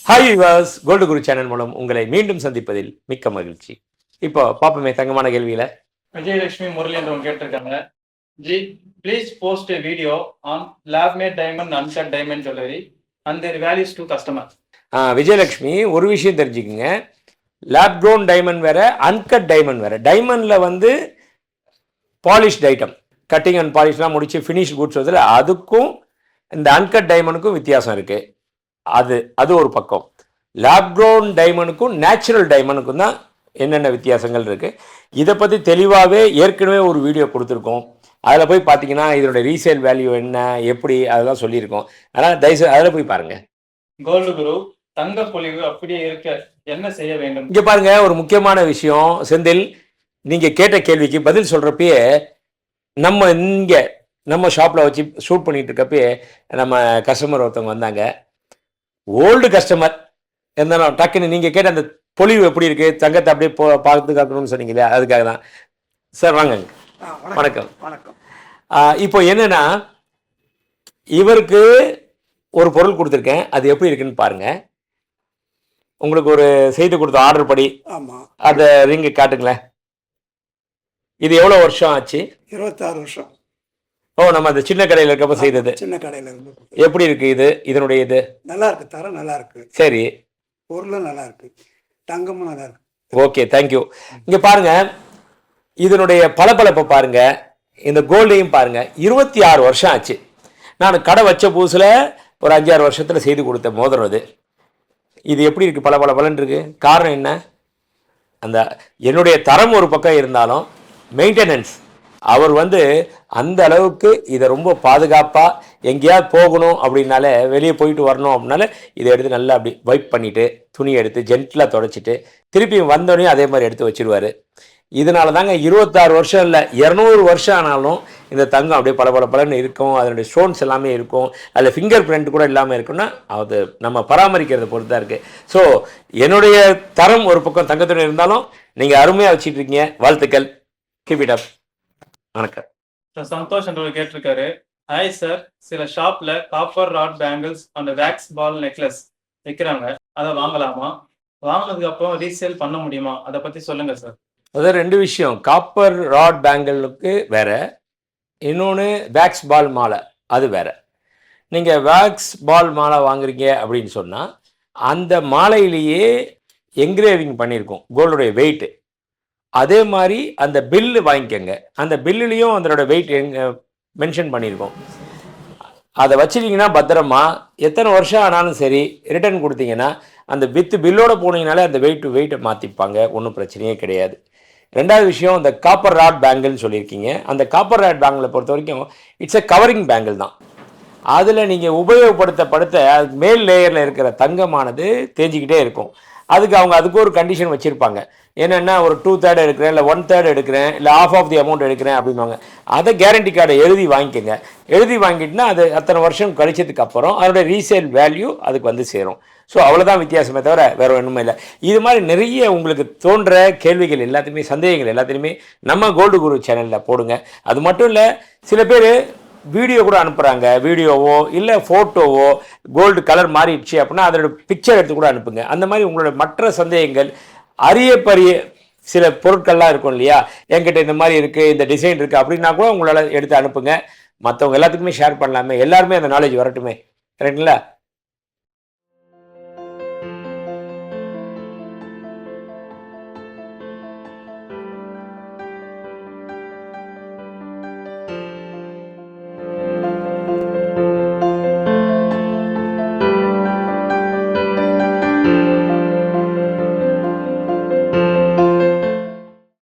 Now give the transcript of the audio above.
Hi viewers, gold குரு channel மூலம் உங்களை மீண்டும் சந்திப்பதில் மிக்க மகிழ்ச்சி. இப்போ பாப்பமே தங்கமான கேள்வியில விஜயலட்சுமி முரளி என்றவங்க கேட்டிருக்காங்க. Ji, please post a video on lab made diamond uncut diamond jewellery and their values to customer. Vijayalakshmi, ஒரு விஷயம் தெரிஞ்சுக்கங்க. லேப் க்ரோன் டைமண்ட் வேற, அன்கட் டைமண்ட் வேற. டைமண்ட்ல வந்து பாலிஷ்ட் ஐட்டம், கட்டிங் அண்ட் பாலிஷ்லாம் முடிச்சு ஃபினிஷ் குட்ஸ் வந்து அதுக்கும் இந்த அன்கட் டைமண்டுக்கும் வித்தியாசம் இருக்கு. அது ஒரு பக்கம். லேப் க்ரோன் டைமண்டுக்கும் நேச்சுரல் டைமண்டுக்கும் தான் என்னென்ன வித்தியாசங்கள் இருக்குது. இதை பற்றி தெளிவாகவே ஏற்கனவே ஒரு வீடியோ கொடுத்துருக்கோம். அதில் போய் பார்த்தீங்கன்னா இதனுடைய ரீசேல் வேல்யூ என்ன, எப்படி, அதெல்லாம் சொல்லியிருக்கோம். அதனால் தயவுசெய்து அதில் போய் பாருங்கள். கோல்டு குரு, தங்க பொலிவு அப்படியே இருக்க என்ன செய்ய வேண்டும்? இங்கே பாருங்க, ஒரு முக்கியமான விஷயம் செந்தில். நீங்கள் கேட்ட கேள்விக்கு பதில் சொல்கிறப்பயே நம்ம ஷாப்பில் வச்சு ஷூட் பண்ணிட்டு இருக்கப்பயே நம்ம கஸ்டமர் ஒருத்தவங்க வந்தாங்க. ஓல்டு கஸ்டமர் இருந்தாலும் டக்குன்னு நீங்கள் கேட்ட அந்த பொலிவு எப்படி இருக்குது, தங்கத்தை அப்படியே பாதுகாக்கணும்னு சொன்னீங்க இல்லையா, அதுக்காக தான். சார் வாங்க. வணக்கம். வணக்கம். இப்போ என்னன்னா, இவருக்கு ஒரு பொருள் கொடுத்துருக்கேன், அது எப்படி இருக்குன்னு பாருங்க. உங்களுக்கு ஒரு செய்து கொடுத்த ஆர்டர் படி அந்த ரிங்கு காட்டுங்களேன். இது எவ்வளோ வருஷம் ஆச்சு? 26 வருஷம். ஓ, நம்ம அந்த சின்ன கடையில் இருக்கப்ப செய்தது. சின்ன கடையில் இருந்து. எப்படி இருக்கு இது? இதனுடைய இது நல்லா இருக்கு, தரம் நல்லா இருக்கு. சரி, பொருளும் நல்லா இருக்கு, தங்கமும் நல்லா இருக்கு. Okay, thank you. இங்க பாருங்க, இதனுடைய பளபளப்பை பாருங்க, இந்த கோல்டையும் பாருங்க. 26 வருஷம் ஆச்சு. நான் கடை வச்ச புதுசுல ஒரு 5-6 வருஷத்துல செய்து கொடுத்த மோதிரம் இது. இது எப்படி இருக்கு? பளபளன்னு இருக்கு. காரணம் என்ன? அந்த என்னுடைய தரம் ஒரு பக்கம் இருந்தாலும் மெயின்டெனன்ஸ், அவர் வந்து அந்த அளவுக்கு இதை ரொம்ப பாதுகாப்பாக எங்கேயாவது போகணும் அப்படின்னாலே, வெளியே போயிட்டு வரணும் அப்படின்னால இதை எடுத்து நல்லா அப்படி வைப் பண்ணிவிட்டு துணியை எடுத்து ஜென்டிலாக தொடச்சிட்டு திருப்பி வந்தோடனே அதே மாதிரி எடுத்து வச்சுருவார். இதனால தாங்க 26 வருஷம் இல்லை, 200 வருஷம் ஆனாலும் இந்த தங்கம் அப்படியே பளபளன்னு இருக்கும். அதனுடைய ஸ்டோன்ஸ் எல்லாமே இருக்கும். அதில் ஃபிங்கர் பிரிண்ட் கூட இல்லாமல் இருக்குன்னா அது நம்ம பராமரிக்கிறத பொறுத்து தான் இருக்குது. ஸோ என்னுடைய தரம் ஒரு பக்கம் தங்கத்துடன் இருந்தாலும் நீங்கள் அருமையாக வச்சுட்டு இருக்கீங்க. வாழ்த்துக்கள். Keep it up. வணக்கம். சந்தோஷ் என்றவர் கேட்டிருக்காரு. ஹாய் சார், சில ஷாப்ல copper rod bangles and wax ball necklace விற்கிறாங்க, அதை வாங்கலாமா? வாங்கினதுக்கு அப்புறம் ரீசேல் பண்ண முடியுமா? அதை பற்றி சொல்லுங்க சார். அது ரெண்டு விஷயம். காப்பர் ராட் பேங்கிளுக்கு வேற, இன்னொன்று வேக்ஸ் பால் மாலை, அது வேற. நீங்கள் வேக்ஸ் பால் மாலை வாங்குறீங்க அப்படின்னு சொன்னால் அந்த மாலையிலேயே என்கிரேவிங் பண்ணியிருக்கோம் கோல்டுடைய வெயிட்டு. அதே மாதிரி அந்த பில்லு வாங்கிக்கோங்க, அந்த பில்லுலேயும் அதனோட வெயிட் மென்ஷன் பண்ணியிருக்கோம். அதை வச்சுட்டிங்கன்னா பத்திரமா எத்தனை வருஷம் ஆனாலும் சரி ரிட்டர்ன் கொடுத்தீங்கன்னா அந்த பில்லோடு போனீங்கனாலே அந்த வெயிட்டை மாற்றிப்பாங்க, ஒன்றும் பிரச்சனையே கிடையாது. ரெண்டாவது விஷயம், இந்த காப்பர் ராட் பேங்கிள்னு சொல்லியிருக்கீங்க. அந்த காப்பர் ராட் பேங்கிளை பொறுத்த வரைக்கும் இட்ஸ் எ கவரிங் பேங்கிள் தான். அதில் நீங்கள் உபயோகப்படுத்த மேல் லேயரில் இருக்கிற தங்கமானது தேஞ்சிக்கிட்டே இருக்கும். அதுக்கு ஒரு கண்டிஷன் வச்சுருப்பாங்க. என்னென்னா, ஒரு 2/3 எடுக்கிறேன், இல்லை 1/3 எடுக்கிறேன், இல்லை half ஆஃப் தி அமௌண்ட் எடுக்கிறேன் அப்படின்வாங்க. அதை கேரண்டி கார்டை எழுதி வாங்கிக்கோங்க. எழுதி வாங்கிட்டுனா அது அத்தனை வருஷம் கழிச்சதுக்கு அப்புறம் அதோட ரீசேல் வேல்யூ அதுக்கு வந்து சேரும். ஸோ அவ்வளோதான் வித்தியாசமே தவிர வேறு ஒன்றுமே இல்லை. இது மாதிரி நிறைய உங்களுக்கு தோன்ற கேள்விகள் எல்லாத்தையுமே, சந்தேகங்கள் எல்லாத்தையுமே நம்ம கோல்டு குரு சேனலில் போடுங்க. அது மட்டும் இல்லை, சில பேர் வீடியோ கூட அனுப்புகிறாங்க. வீடியோவோ இல்லை ஃபோட்டோவோ கோல்டு கலர் மாறிடுச்சு அப்படின்னா அதோட பிக்சர் எடுத்து கூட அனுப்புங்க. அந்த மாதிரி உங்களோட மற்ற சந்தேகங்கள், அரிய சில பொருட்கள்லாம் இருக்கும் இல்லையா, என்கிட்ட இந்த மாதிரி இருக்குது, இந்த டிசைன் இருக்குது அப்படின்னா கூட உங்களால் எடுத்து அனுப்புங்க. மற்றவங்க எல்லாத்துக்குமே ஷேர் பண்ணலாமே, எல்லாருமே அந்த நாலேஜ் வரட்டுமே. கரெக்டுங்களா?